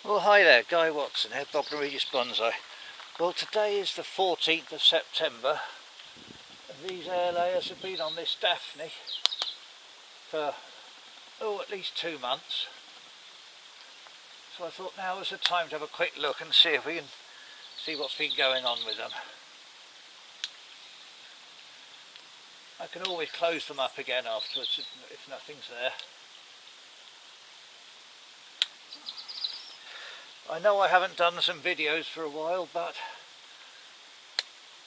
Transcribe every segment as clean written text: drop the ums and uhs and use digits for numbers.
Well, hi there, Guy Watson here, Viburnum Opulus Bonsai. Well, today is the 14th of September and these air layers have been on this Daphne for at least 2 months. So I thought now was the time to have a quick look and see if we can see what's been going on with them. I can always close them up again afterwards if nothing's there. I know I haven't done some videos for a while, but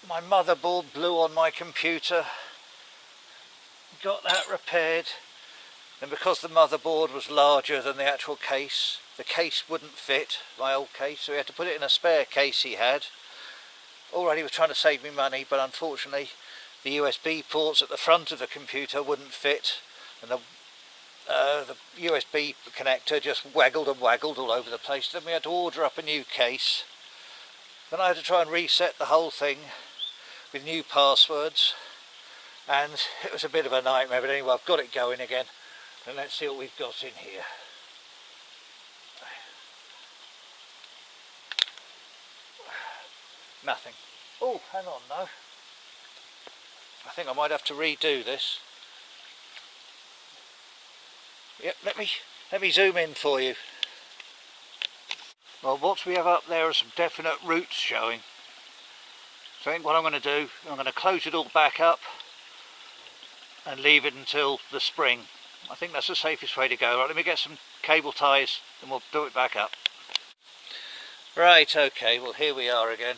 my motherboard blew on my computer, got that repaired, and because the motherboard was larger than the actual case, the case wouldn't fit, my old case, so we had to put it in a spare case he had. Already was trying to save me money, but unfortunately the USB ports at the front of the computer wouldn't fit, and the USB connector just waggled and waggled all over the place. Then we had to order up a new case. Then I had to try and reset the whole thing with new passwords, and it was a bit of a nightmare, but anyway I've got it going again, and let's see what we've got in here. Nothing. Oh, hang on now. I think I might have to redo this. Yep, let me zoom in for you. Well, what we have up there are some definite roots showing. So I think what I'm going to do, I'm going to close it all back up and leave it until the spring. I think that's the safest way to go. Right, let me get some cable ties and we'll do it back up. Right, okay, well here we are again.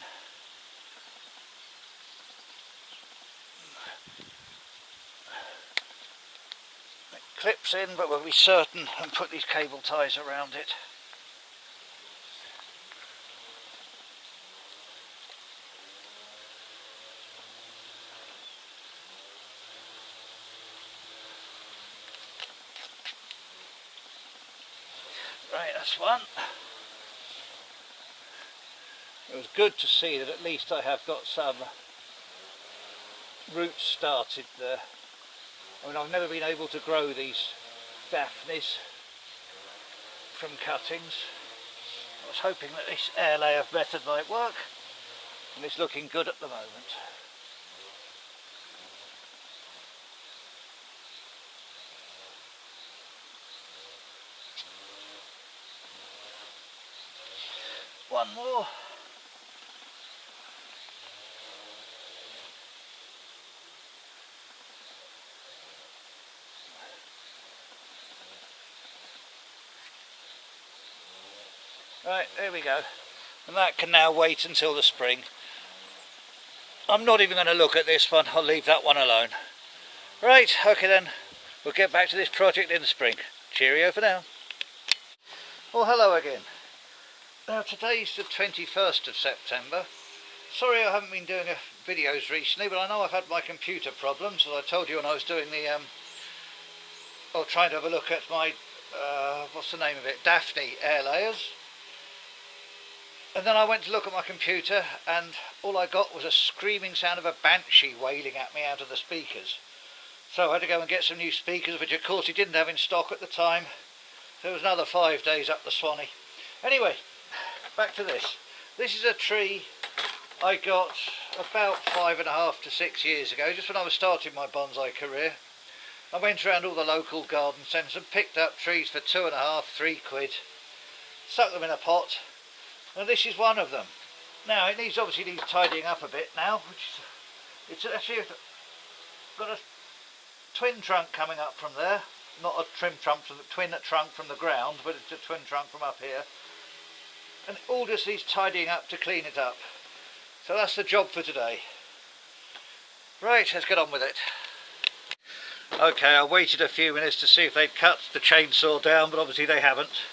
Clips in, but we'll be certain and put these cable ties around it. Right, that's one. It was good to see that at least I have got some roots started there. I mean, I've never been able to grow these Daphnes from cuttings. I was hoping that this air layer method might work, and it's looking good at the moment. One more. Right, there we go, and that can now wait until the spring. I'm not even going to look at this one, I'll leave that one alone. Right, okay then, we'll get back to this project in the spring. Cheerio for now. Well, hello again. Now today's the 21st of September. Sorry I haven't been doing videos recently, but I know I've had my computer problems, as I told you when I was doing the, trying to have a look at my, what's the name of it, Daphne air layers. And then I went to look at my computer and all I got was a screaming sound of a banshee wailing at me out of the speakers. So I had to go and get some new speakers, which of course he didn't have in stock at the time. So it was another 5 days up the Swanee. Anyway, back to this. This is a tree I got about 5.5 to 6 years ago, just when I was starting my bonsai career. I went around all the local garden centres and picked up trees for 2.5, 3 quid, stuck them in a pot. And this is one of them. Now it obviously needs tidying up a bit now, it's actually got a twin trunk coming up from there, not a twin trunk from the ground, but it's a twin trunk from up here, and it all just needs tidying up to clean it up. So that's the job for today. Right, let's get on with it. Okay, I waited a few minutes to see if they'd cut the chainsaw down, but obviously they haven't.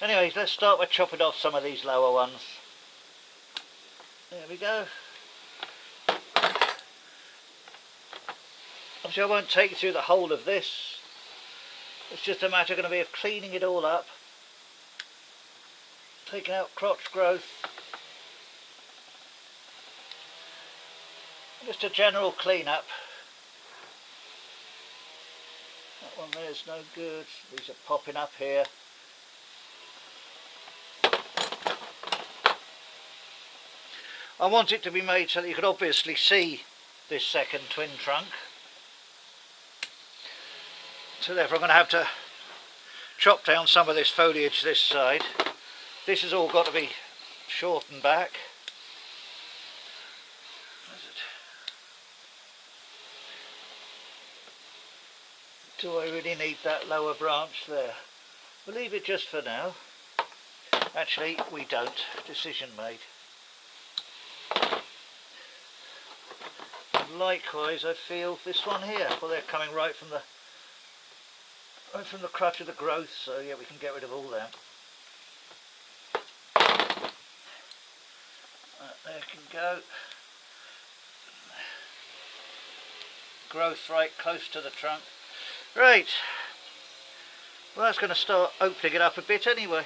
Anyway, let's start by chopping off some of these lower ones. There we go. Obviously I won't take you through the whole of this. It's just a matter of cleaning it all up, taking out crotch growth, just a general clean up. That one there's no good, these are popping up here. I want it to be made so that you could obviously see this second twin trunk. So therefore I'm going to have to chop down some of this foliage this side. This has all got to be shortened back. Do I really need that lower branch there? We'll leave it just for now. Actually, we don't. Decision made. And likewise, I feel this one here. Well, they're coming right from the crutch of the growth, so yeah, we can get rid of all that. There can go. Growth right close to the trunk. Right. Well, that's going to start opening it up a bit anyway.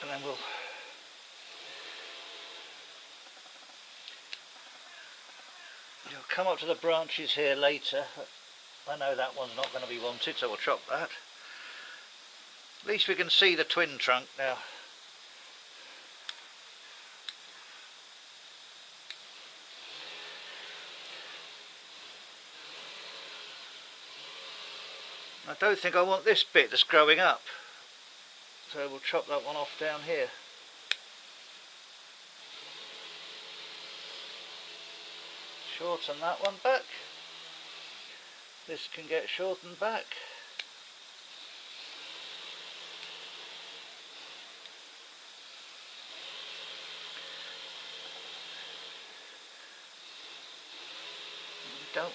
And then we'll come up to the branches here later. I know that one's not going to be wanted, so we'll chop that. At least we can see the twin trunk now. I don't think I want this bit that's growing up, so we'll chop that one off down here. Shorten that one back. This can get shortened back. Don't.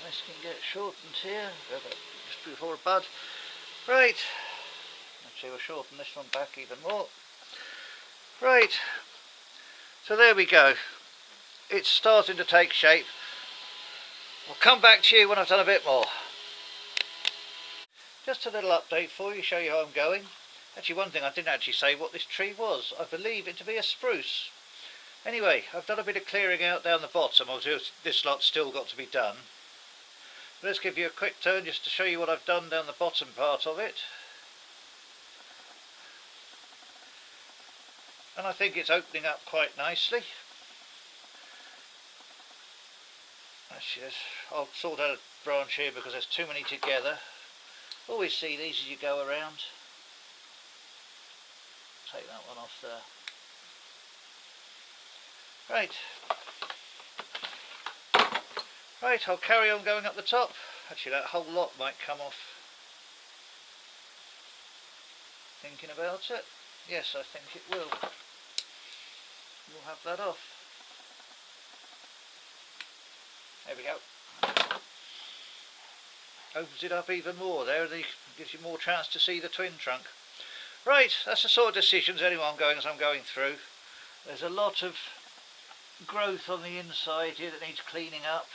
This can get shortened here, just before a bud. Right, actually we'll shorten this one back even more. Right, so there we go. It's starting to take shape. I'll come back to you when I've done a bit more. Just a little update for you, show you how I'm going. Actually, one thing I didn't actually say what this tree was. I believe it to be a spruce. Anyway, I've done a bit of clearing out down the bottom. Obviously this lot's still got to be done. Let's give you a quick turn just to show you what I've done down the bottom part of it. And I think it's opening up quite nicely. Actually, I'll sort out a branch here because there's too many together. Always see these as you go around. Take that one off there. Right. Right, I'll carry on going up the top. Actually, that whole lot might come off. Thinking about it. Yes, I think it will. We'll have that off. There we go. Opens it up even more there, and it gives you more chance to see the twin trunk. Right, that's the sort of decisions anyway I'm going as I'm going through. There's a lot of growth on the inside here that needs cleaning up.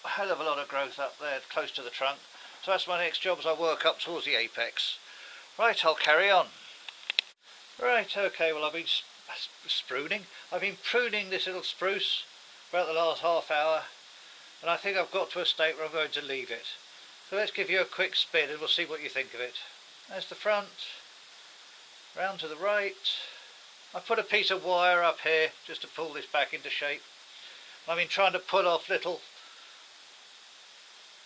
A hell of a lot of growth up there close to the trunk. So that's my next job as I work up towards the apex. Right, I'll carry on. Right, okay, well I've been spruning. I've been pruning this little spruce for about the last half hour, and I think I've got to a state where I'm going to leave it. So let's give you a quick spin and we'll see what you think of it. There's the front, round to the right. I put a piece of wire up here just to pull this back into shape. I've been trying to pull off little,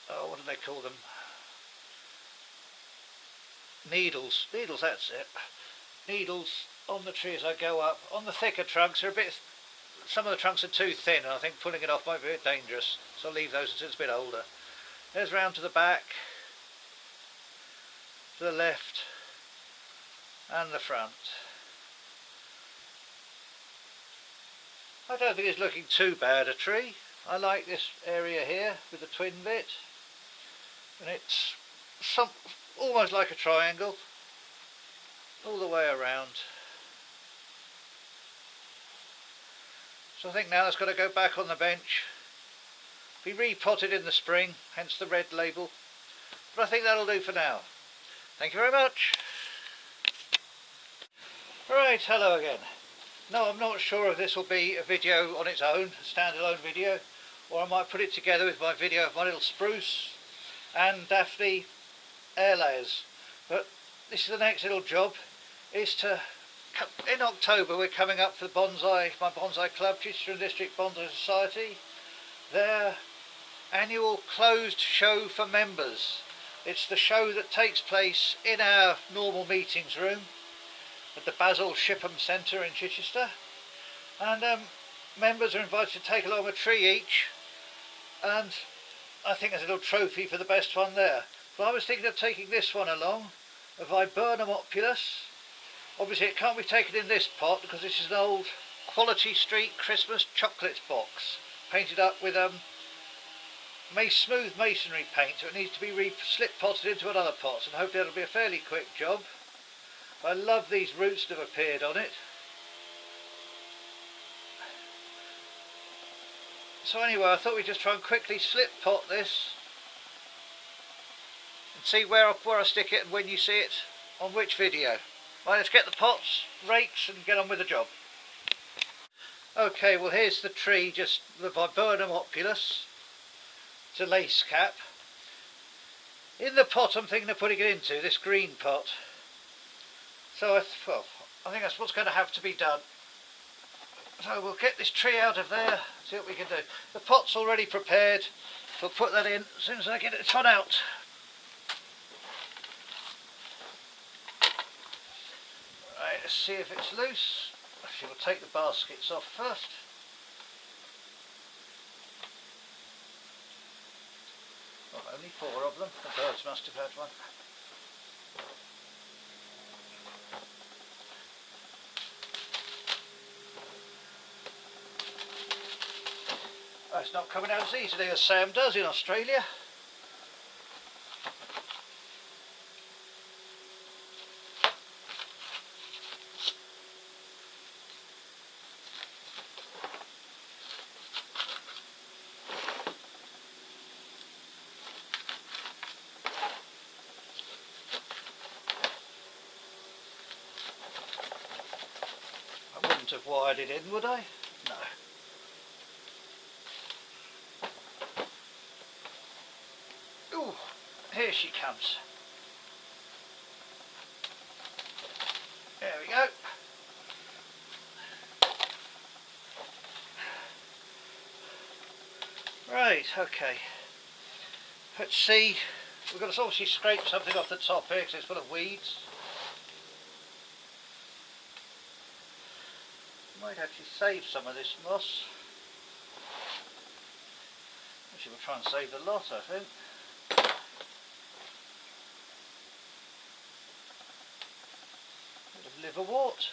oh, what do they call them? Needles, that's it. Needles on the tree as I go up. On the thicker trunks, they're a bit, some of the trunks are too thin, and I think pulling it off might be a bit dangerous, so I'll leave those until it's a bit older. There's round to the back, to the left, and the front. I don't think it's looking too bad, a tree. I like this area here with the twin bit, and it's almost like a triangle all the way around. So I think now that's got to go back on the bench, be repotted in the spring, hence the red label, but I think that'll do for now. Thank you very much. Right, hello again. No, I'm not sure if this will be a video on its own, a standalone video, or I might put it together with my video of my little spruce and Daphne air layers. But this is the next little job, is to, in October we're coming up for my bonsai club, Chichester District Bonsai Society, their annual closed show for members. It's the show that takes place in our normal meetings room at the Basil Shipham Centre in Chichester, and members are invited to take along a tree each, and I think there's a little trophy for the best one there. But I was thinking of taking this one along, a Viburnum Opulus. Obviously it can't be taken in this pot because this is an old Quality Street Christmas chocolates box, painted up with smooth masonry paint, so it needs to be slip potted into another pot, and hopefully it'll be a fairly quick job. I love these roots that have appeared on it. So anyway, I thought we'd just try and quickly slip pot this and see where I stick it and when you see it on which video. Right, let's get the pots, rakes, and get on with the job. Okay, well here's the tree, just the Viburnum Opulus. It's a lace cap. In the pot I'm thinking of putting it into, this green pot. So I think that's what's going to have to be done. So we'll get this tree out of there, see what we can do. The pot's already prepared, so I'll put that in as soon as I get it on out. Right, let's see if it's loose. Actually, we'll take the baskets off first. Oh, only 4 of them. The birds must have had one. Oh, it's not coming out as easily as Sam does in Australia. I wouldn't have wired it in, would I? No. Here she comes. There we go. Right, okay. Let's see. We've got to obviously scrape something off the top here because it's full of weeds. Might actually save some of this moss. Actually, we'll try and save the lot, I think. Liverwort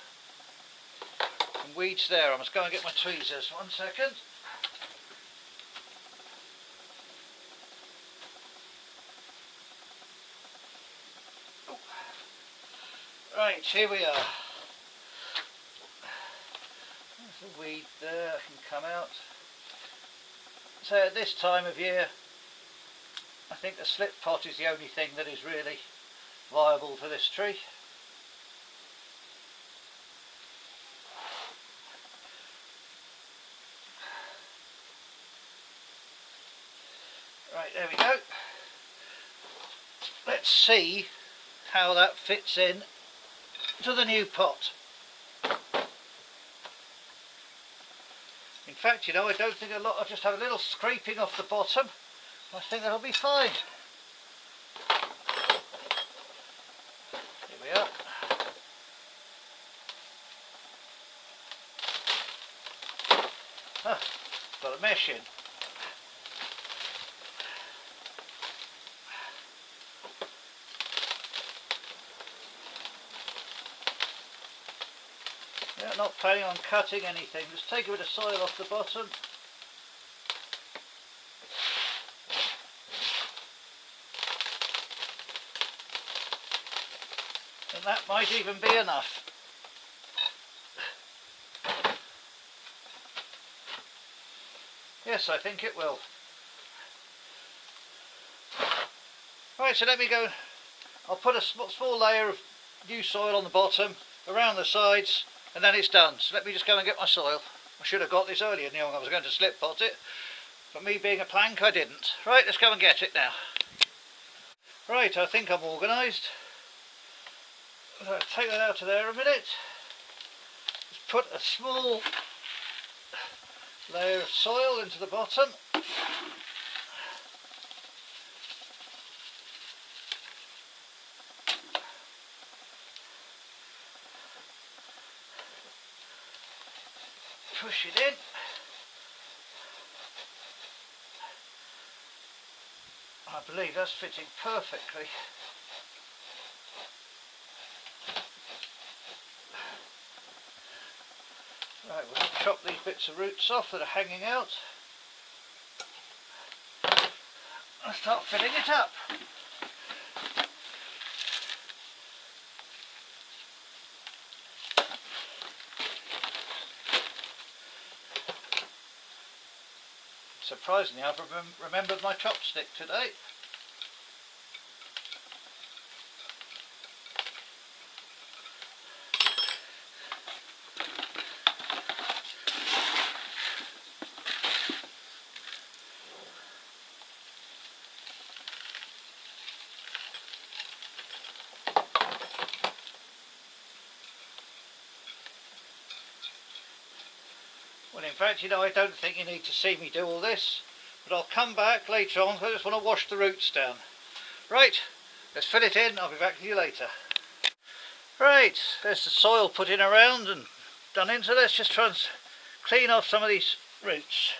and weeds there. I must go and get my tweezers. 1 second. Oh. Right, here we are. There's a weed there, I can come out. So at this time of year I think the slip pot is the only thing that is really viable for this tree. Right, there we go. Let's see how that fits in to the new pot. In fact, you know, I don't think a lot, I'll just have a little scraping off the bottom. I think that'll be fine. Here we are. Ah, got a mesh in. Yeah, not planning on cutting anything, just take a bit of soil off the bottom. And that might even be enough. Yes, I think it will. Right, so let me go. I'll put a small layer of new soil on the bottom, around the sides, and then it's done. So let me just go and get my soil. I should have got this earlier, knowing I was going to slip pot it, but me being a plank, I didn't. Right, let's go and get it now. Right, I think I'm organised. So take that out of there a minute. Just put a small layer of soil into the bottom. Push it in. I believe that's fitting perfectly. Right, we'll chop these bits of roots off that are hanging out and start filling it up. Surprisingly, I've remembered my chopstick today. Well, in fact, you know, I don't think you need to see me do all this, but I'll come back later on. I just want to wash the roots down. Right, let's fill it in. I'll be back to you later. Right, there's the soil put in around and done in, so let's just try and clean off some of these roots.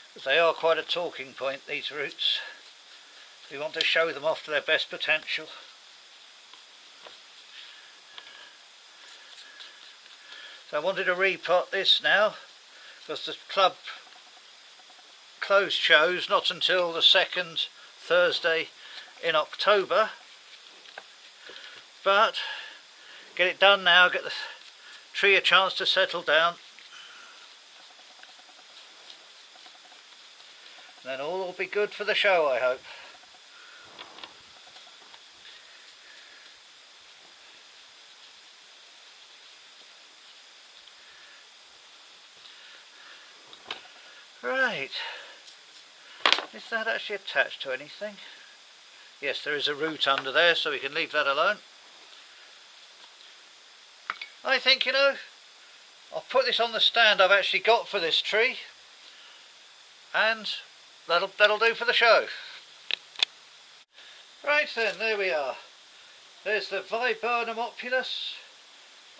Because they are quite a talking point, these roots. We want to show them off to their best potential. So I wanted to repot this now, because the club closed shows not until the second Thursday in October. But get it done now, get the tree a chance to settle down. And then all will be good for the show, I hope. Right, is that actually attached to anything? Yes, there is a root under there, so we can leave that alone. I think, you know, I'll put this on the stand I've actually got for this tree, and that'll do for the show. Right then, there we are. There's the Viburnum Opulus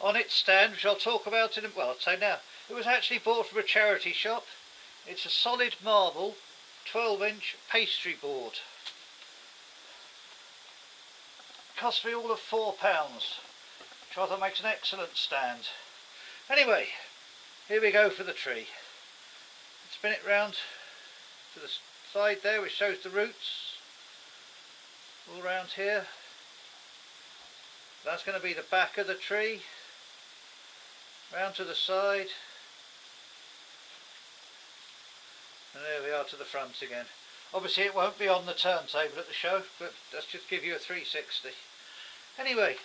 on its stand, which I'll talk about in well, I'll say now. It was actually bought from a charity shop. It's a solid marble 12-inch pastry board. Cost me all of £4, which I thought makes an excellent stand. Anyway, here we go for the tree. Spin it round to the side there, which shows the roots all around here. That's going to be the back of the tree. Round to the side. And there we are to the front again. Obviously it won't be on the turntable at the show, but let's just give you a 360. Anyway,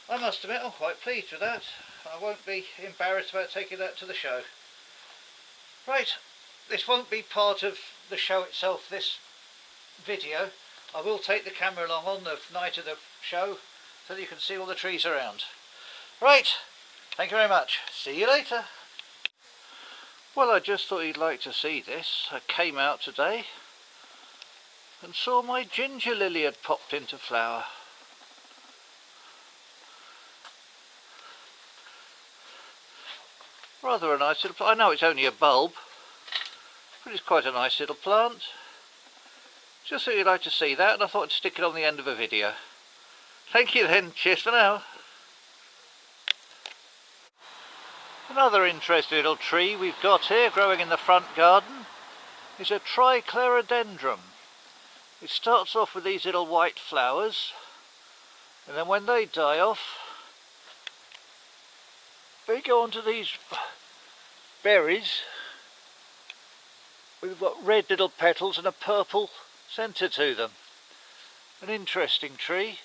I must admit I'm quite pleased with that. I won't be embarrassed about taking that to the show. Right, this won't be part of the show itself, this video. I will take the camera along on the night of the show so that you can see all the trees around. Right, thank you very much. See you later. Well, I just thought you'd like to see this. I came out today and saw my ginger lily had popped into flower. Rather a nice little plant. I know it's only a bulb, but it's quite a nice little plant. Just thought you'd like to see that, and I thought I'd stick it on the end of a video. Thank you then. Cheers for now. Another interesting little tree we've got here growing in the front garden is a Trichlorodendron. It starts off with these little white flowers, and then when they die off they go onto these berries. We've got red little petals and a purple centre to them. An interesting tree.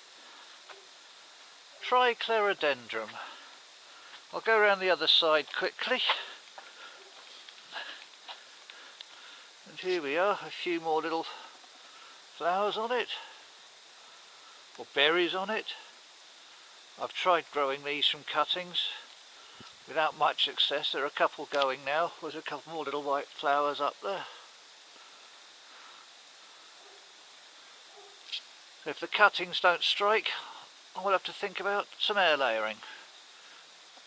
Trichlorodendron. I'll go around the other side quickly. And here we are, a few more little flowers on it, or berries on it. I've tried growing these from cuttings without much success. There are a couple going now. There's a couple more little white flowers up there. If the cuttings don't strike, I will have to think about some air layering.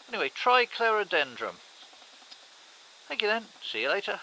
Anyway, Trichlorodendron. Thank you then. See you later.